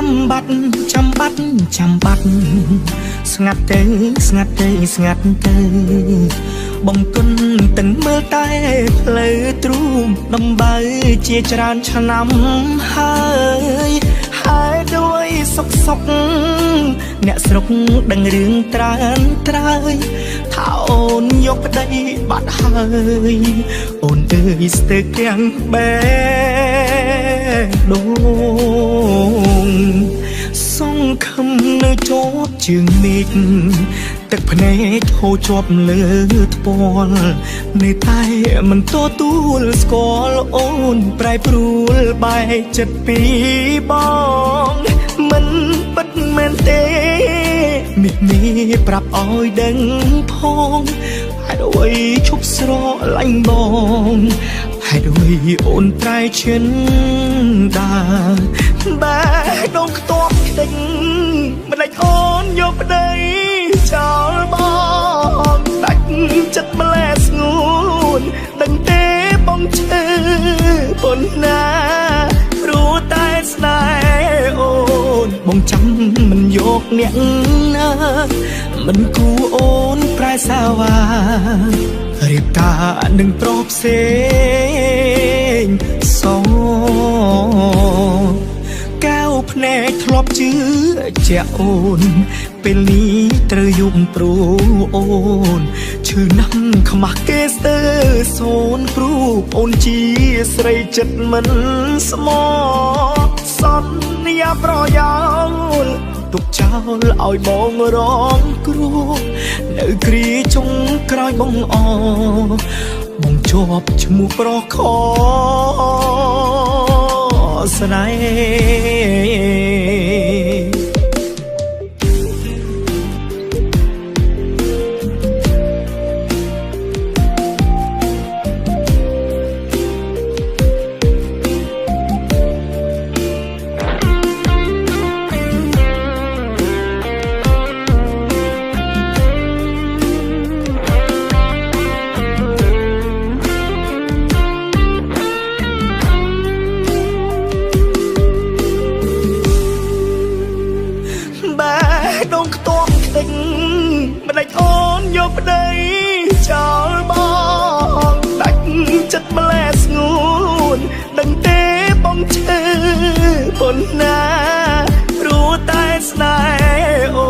ចាំបាត់ស្ងាត់ទៅបងគុណទាំងមើលតែផ្លូវទ្រូងដំបើជាច្រើនឆ្នាំហើយដោយសុកអ្នកស្រុកដឹងរឿងត្រើយថាអូនយកប្តីបាត់ហើយអូនអើយស្ទើរទាំងបែដូងសង្ឃឹមនៅជាប់ជើងមេឃទឹកភ្នែកហូរជាប់លើថ្ពាល់នៅតែមិនទទួលស្គាល់អូនប្រែប្រួលបែកចិត្តពីបងមិនពិតមែនទេមីប្រាប់ឲ្យដឹងផងហេតុអ្វីឈប់ស្រឡាញ់បងហេតុអ្វីអូនប្រែឈិនដាបែដងខ្ទាប់ខ្ទេចមិនដេចអូនយកប្តីចោលបងដាច់ចិត្តម្លែស្ងួនដឹងទេបងឈឺប៉ុណ្ណាព្រោះតែស្នេហ៍អូនបងចាំមិនយកអ្នកណាមិនគួរអូនប្រែសាវ៉ារៀបការនឹងប្រុសផ្សេងសងកែវភ្នែកធ្លាប់ជឿជាក់អូនពេលនេះត្រូវយំព្រោះអូនឈឺណាស់ខ្មាស់គេស្ទើរសូនព្រោះអូនជាស្រីចិត្តមិនស្មោះសន្យាប្រយោលទុកចោលឲ្យបងរងគ្រោះនៅគ្រាចុងក្រោយបងបងជាប់ឈ្មោះប្រុសខស្នេហ៍មិនដេចអូនយកប្តីចោលបងដាច់ចិត្តម្លែស្ងួនដឹងទេបងឈឺប៉ុណ្ណាព្រោះតែស្នេហ៍អូ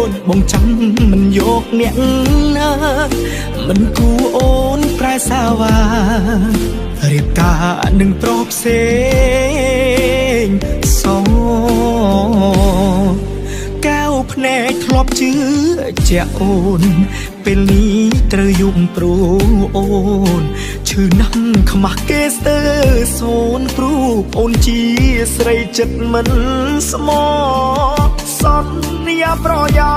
នបងចាំមិនយកអ្នកណាមិនគួរអូនប្រែសាវ៉ារៀបការនឹងប្រុសផ្សេងសងកែវភ្នែកធ្លាប់ជឿជាក់អូនពេលនេះត្រូវយំព្រោះអូនឈឺណាស់ខ្មាស់គេស្ទើរសូនព្រោះអូនជាស្រីចិត្តមិនស្មោះសន្យាប្រយោ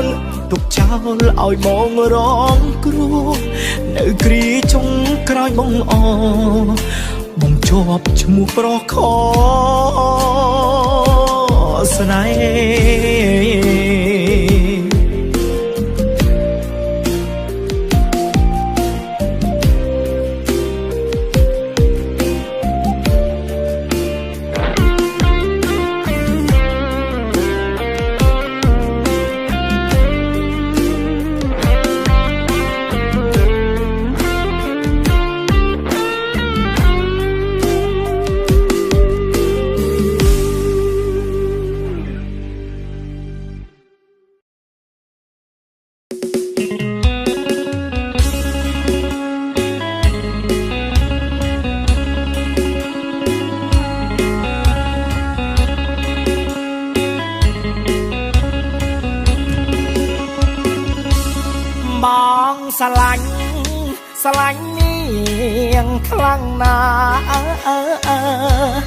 លទុកចោលឲ្យបងរងគ្រោះនៅគ្រាចុងក្រោយបងជាប់ឈ្មោះប្រុសខស្នេហ៍បងស្រឡាញ់នាងខ្លាំងណាស់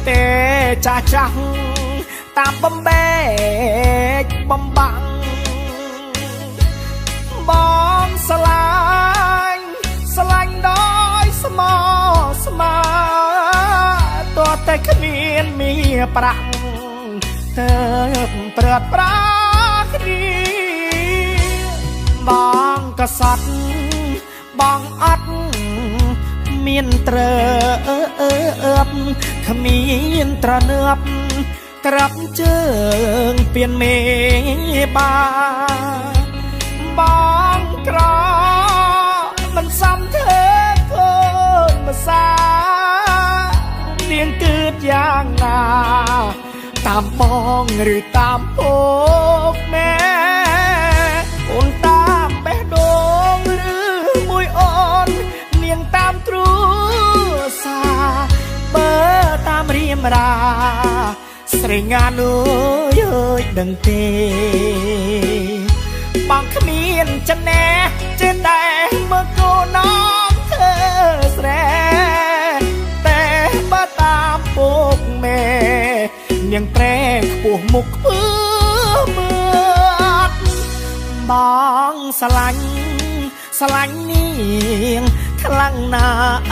ទេចាស់តាមបំបែកបំបាំងបងស្រឡាញ់ដោយស្មោះស្ម័គ្រតតែគ្មានមានប្រាក់ទើបព្រាត់ប្រាគ្នាបងក៏សត់បងអត់មានត្រើបគ្មានត្រនើប ត្រាប់ជើងពៀនមេបាបងក្រមិនសំធ្វើកូនម្សានាងគឺយ៉ាងណាតាមបងឬតាមពុកម៉ែអូនតាមបេះដូងឬមួយអូននាងតាមទ្រូសាបើតាមរៀមរាស្រីងានអើយដឹងទេបងគ្មានចំណេះចេះតែមើលកូនน้องធ្វើស្រែតែបើតាមពុកម៉ែនាងប្រែខ្ពស់មុខខ្ពើមើលបងស្រឡាញ់នាងខ្លាំងណាស់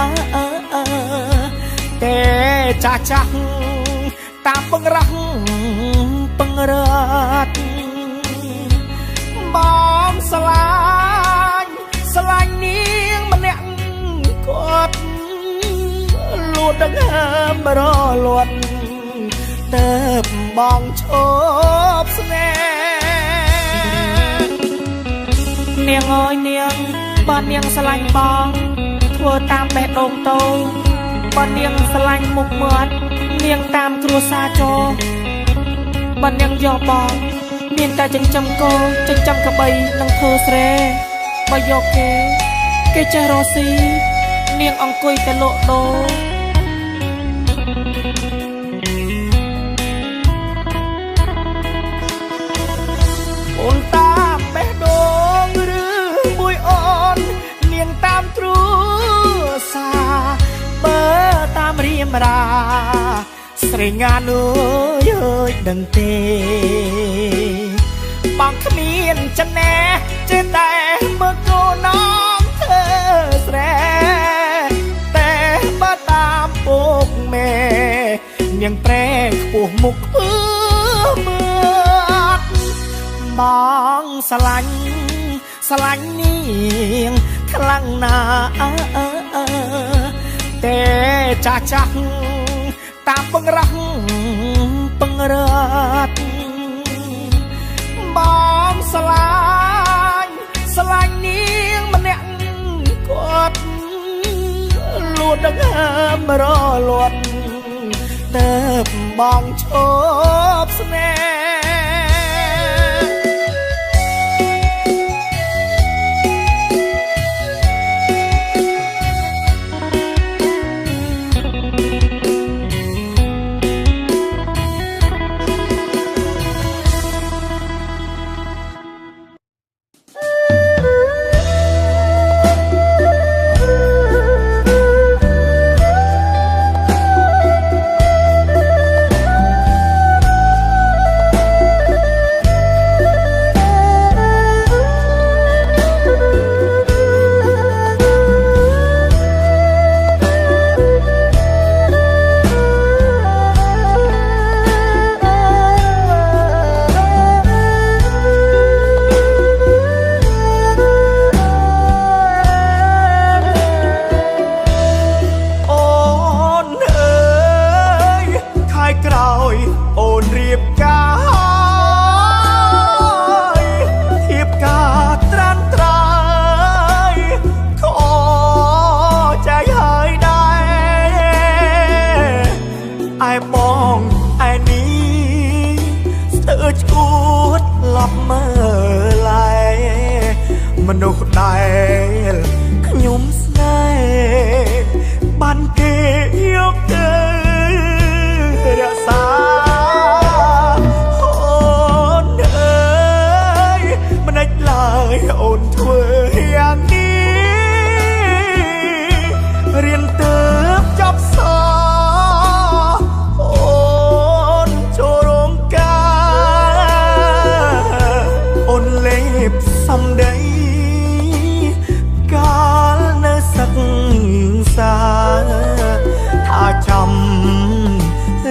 តែចាស់តាមពង្រះពង្រាត់បងស្រឡាញ់នាងម្នាក់គាត់លួតដង្ហើមរលត់ទៅបងឈប់ស្នេហ៍នាងអើយនាងបើនាងស្រឡាញ់បងធ្វើតាមបេះដូងតូចបើនាងស្រឡាញ់មុខមាត់នាងតាមគ្រួសារចូលបើនាងយកបងមានតែចិញ្ចឹមគោចិញ្ចឹមក្របីនិងធ្វើស្រែបើយកគេចេះរកស៊ីនាងអង្គុយតែលក់ដូរអូនតាមបេះដូងឬមួយអូននាងតាមទ្រូសាបើតាមរៀមរាស្រីងានអើយដឹងទេបងគ្មានចំណេះចេះតែមើលកូនน้องធ្វើស្រែតែបើតាមពុកម៉ែនាងប្រែខ្ពស់មុខខ្ពើមើលបងស្រឡាញ់នាងខ្លាំងណាស់តែចាស់តាមពង្រះពង្រាត់បងស្រឡាញ់នាងម្នាក់គាត់លួតដង្ហើមរលត់ទៅបងឈប់ស្នេហ៍មនុស្សដែលខ្ញុំស្នេហ៍បានគេយកទៅរក្សាអូនអើយមិនអាចឡើយអូនធ្វើយ៉ាងនេះរៀនទៅចប់សអូនចូលរោងការអូនលេបសំដីថាចាំ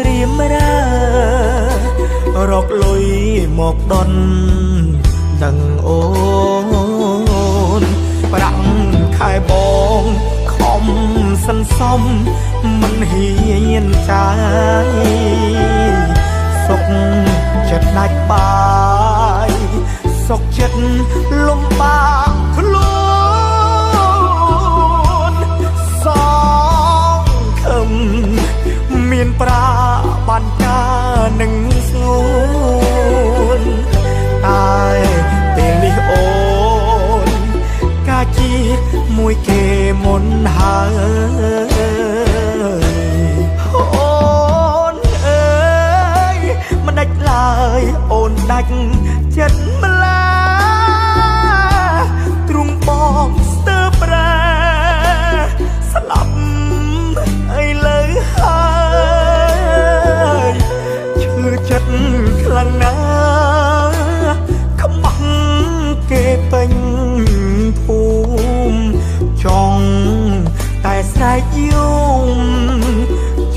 រៀមរារកលុយមកដន់ដឹងអូនប្រាំងខែបងខំសន្សំមិនហ៊ានចាយសុខ ចិត្តលំបាកខ្លួនសងខឹមមានប្រាបានការនឹងស្ងួនតែពេលនេះអូនកាជាមួយគេមុនហើយអូនអើយមិនដាច់ឡើយអូនដាច់ចិត្តម្ល៉េះទ្រង់បងស្ទើរប្រែស្លាប់អីលើហើយឈឺចិត្តខ្លាំងណាស់ខ្មាស់គេពេញភូមិចង់តែស្រែកយំ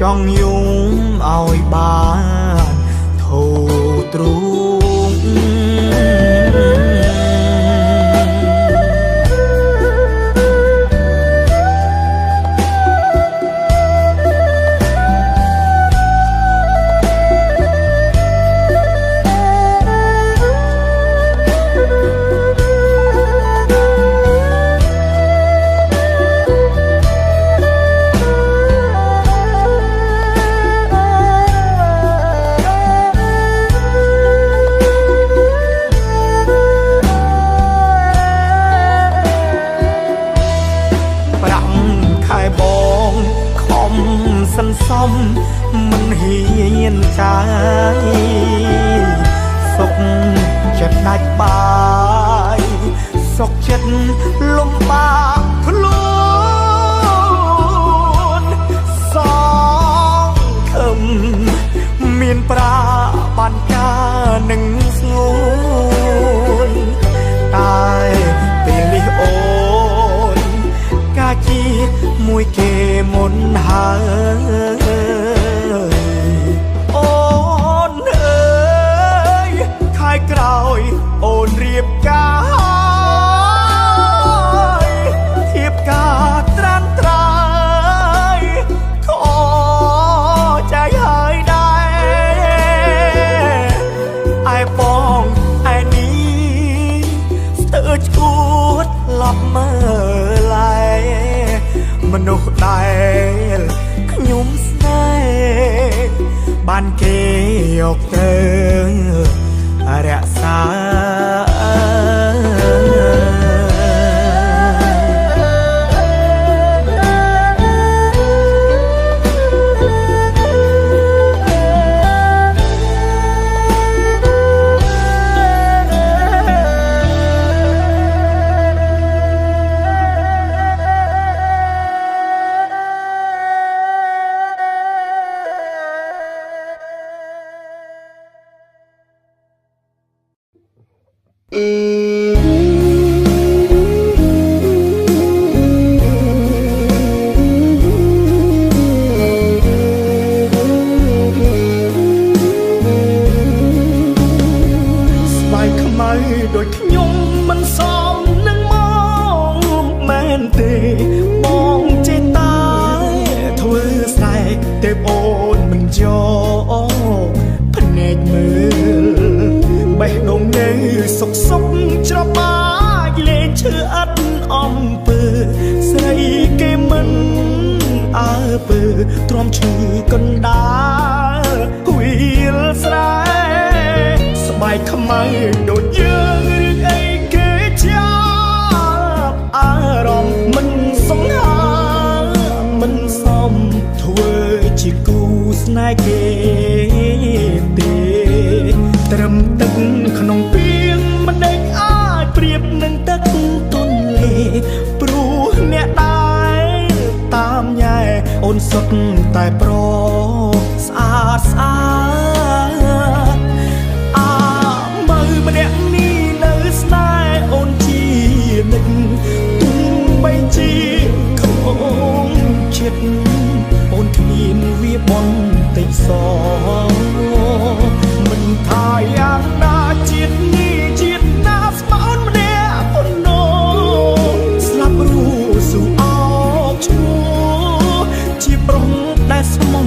ចង់យំឲ្យបានធូរទ្រូងសន្សំមិនហ៊ានចាយសុខចិត្តដាច់បាយសុខចិត្តលំបាកខ្លួនសងខឹមមានប្រាបានការនឹងស្ងួនតែពេលនេះអូនកាជាមួយគេមុនហើយអូនអើយខែក្រោយអូនរៀបការហើយធៀបការត្រានត្រាយខអใจហើយដែរឯបងឯនេះស្ទើរឈួតឡប់មើលឡាយមនុស្សដែលខ្ញុំស្នេហ៍បានគេយកទៅរក្សាដូចខ្ញុំមិនសមនឹងមកមែនទេបងចេះតែធ្វើស្រែកទេអូនមិនយកភ្នែកមើលបេះដូងនៅសុកសុកច្របាច់លេងឈឺអត់អំពើស្រីគេមិនអើពើទ្រាំឈឺកណ្ដាលវីលស្រែស្បែកខ្មៅដូចយើងរឿងអីគេចាប់អារម្មណ៍មិនសង្ហាមិនសមធ្វើជាគូស្នេហ៍គេទេត្រឹមទឹកក្នុងពាងមិនដេញអាចប្រៀបនឹងទឹកទន្លេព្រោះអ្នកដែរតាមញ៉ែអូនសុទ្ធតែប្រស្អាតស្អាតម្នាក់នេះនៅស្នេហ៍អូនជានិចទុំបីជាក្នុងចិត្តអូនគ្មានវាបនតិចសមិនថាយ៉ាងណាជាតិនេះជាតិណាស្មោនម្នាក់ប៉ុណ្ណោស្លាប់រស់ស៊ូអោកឈ្មោះជាប្រុងដែលស្មង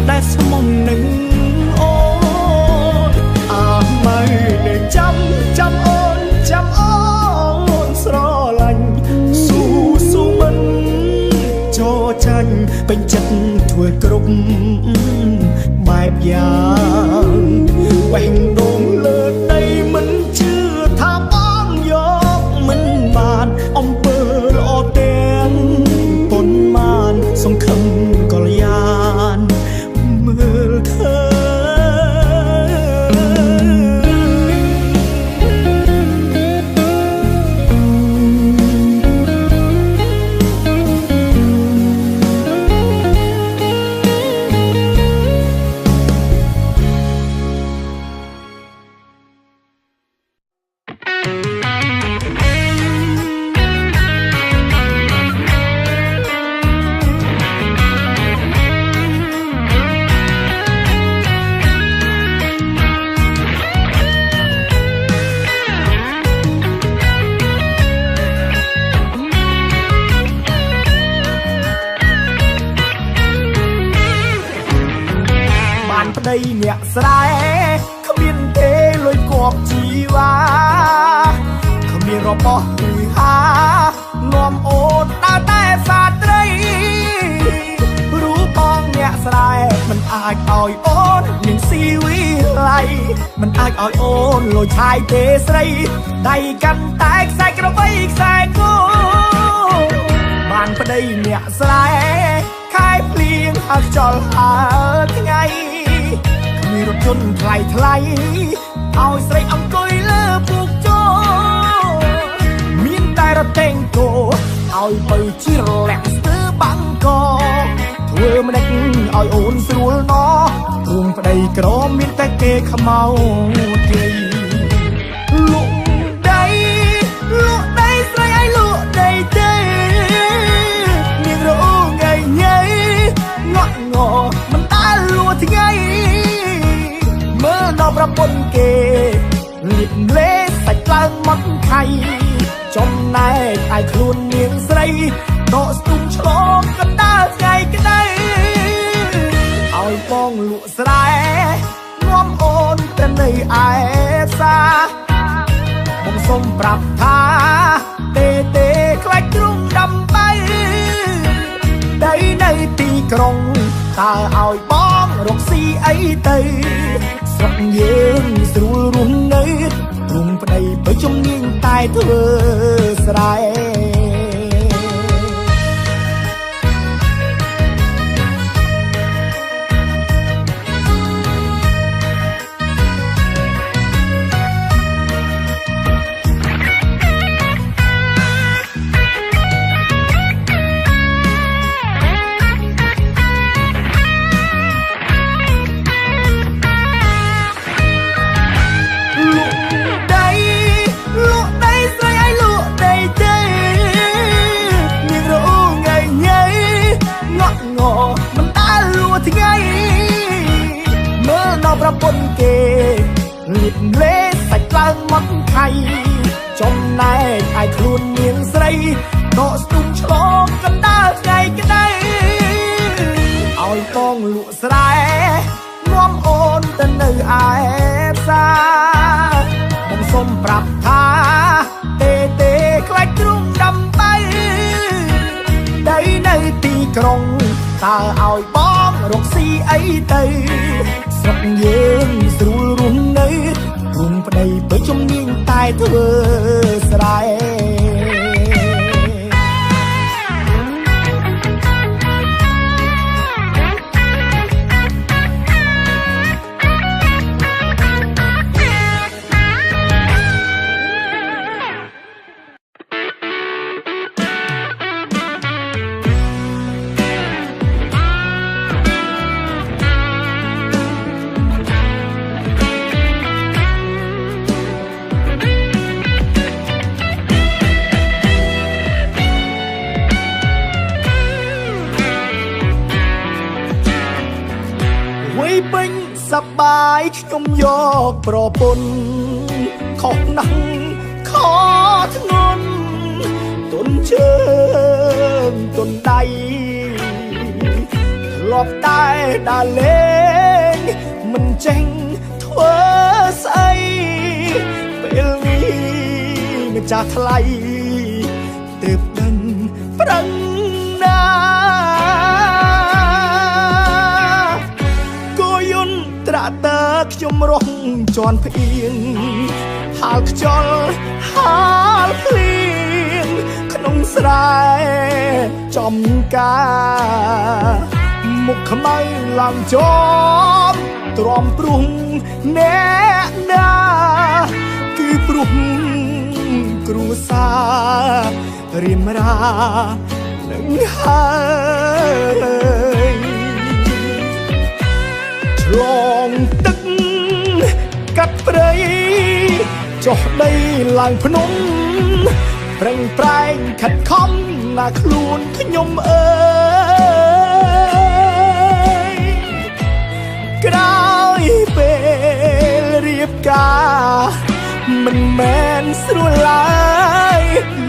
ដែលស្មុំនឹងអូនអាមិននៅចាំអូនស្រឡាញ់ស៊ូមិនចូលចាញ់ពេញចិត្តធ្វើគ្រប់បែបយ៉ាងបេះដូងលើដីមិនជឿថាបងយកមិនបានអំពើល្អទាំងប៉ុន្មានសង្ឃឹមកលយានមើលเธอអ្នកស្រែគ្មានទេលុយគប់ជីវ៉ាគ្មានរបស់គឺហានាំអូនដើរតែសាត្រីរូបបងអ្នកស្រែមិនអាចឲ្យអូនមានស៊ីវិល័យមិនអាចឲ្យអូនលុយឆាយទេស្រីដៃកាន់តែខ្សែក្របីខ្សែគោបានប្តីអ្នកស្រែខែភ្លៀងអត់ចលហើថ្ងៃមានរថយន្តថ្លៃឲ្យស្រីអង្គុយលើពូកជោមានតែរថេងគោឲ្យបើជារលាក់ស្ទើបាំងកធ្វើមិនដេចឲ្យអូនស្រួលណោះរួងប្តីក្រមានតែគេខ្មៅគេលក់ដីស្រីឲ្យលក់ដីទេមានរអូងៃញ៉ៃងក់ងមិនដាល់លួថ្ងៃមើលដល់ប្រពន្ធគេលៀបលេសាច់ឡើងមកខៃចំណែកឯខ្លួននាងស្រីដកស្ទុំឆ្លងកណ្ដាលថ្ងៃក្ដីឲ្យបងលក់ស្រែនាំអូនទៅនៅឯផ្សារបងសុំប្រាប់ថាទេខ្លាចទ្រុងដើម្បីដីនៅទីក្រុងតើឲ្យបងរកស៊ីអីទៅស្រុកយើងស្រួលរស់នៅរុំប្តីបើជំនាញតែធ្វើស្រែប្រពន្ធគេលៀបលេសាច់ឡើងមកខៃចំណែកឯខ្លួននាងស្រីដកស្ទុំឆ្លងកណ្ដាលថ្ងៃក្ដីឲ្យបងលក់ស្រែនាំអូនទៅនៅឯផ្សារបងសុំប្រាប់ថាទេខ្លាចទ្រុងដើម្បីដីនៅទីក្រុងតើឲ្យបងរកស៊ីអីទៅស្រុកយើងស្រួលរស់នៅរុំប្តីបើជំនាញតែធ្វើស្រែ ពេញសប្បាយខ្ញុំយកប្រពន្ធខុសណាស់ខធ្ងន់ទុនជើងទុនដៃ ลบตายดาเลงมันเจ๋งทั่วใสเป็นนี้มันจะทลายเติบดังปรังนาก็ยุนตระเตอขยมร้องจอนเพียงหากจอลหาเพลียงขนมสลายจอมกามุกขมัยลำจอมตรอมปรุงแน่นาคือปรุงกรูซาเรียมราหนึ่งหายฉลองตึกกัดเปรยจอดในลางพนมเปร่งปลายขัดคอมหน้าคลูนขยมกระดายเปเรียบกามันแมนสรุลาย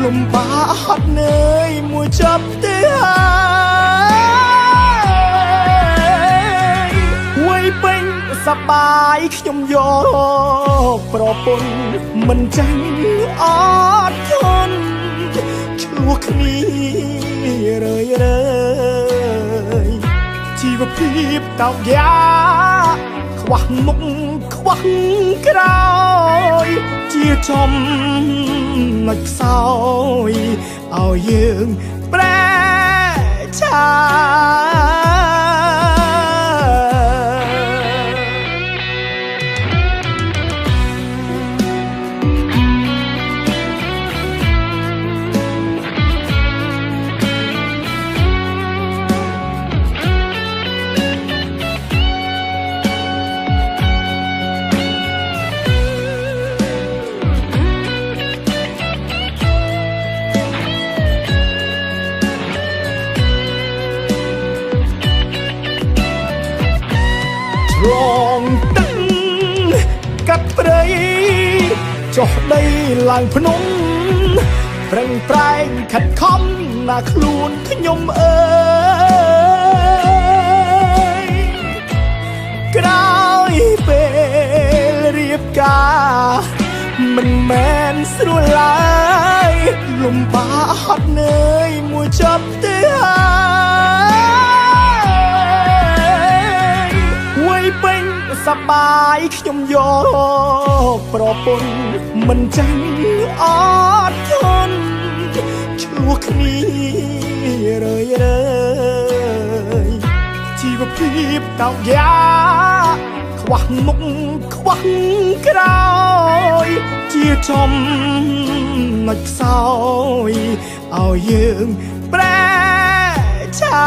ลมบาหัดเนยมัวจับเตือนไว้เป็นสบายขยมโยกปรปนมันจังอดทนชั่วคนี้เลยชีวพีบเต่ายาขวังมุกขวังกรอยเจียจอมหนักเศร้าเอายืงแปรชาลองตึงกัดเปรยจอดในลางพนมเปร่งปลายขัดคอมหน้าคลูนขยมกระดายเปเรียบกามันแมนสรุลายลมบาหัดเนยมัวจับเตือนไว้เป็นสบายขยมโยกปรปนมันจังอดทนชั่วคนี้เลยชีวพีบเต่ายาขวังมุกขวังกรอยเจียจอมหนักเศร้าเอายืงแปรชา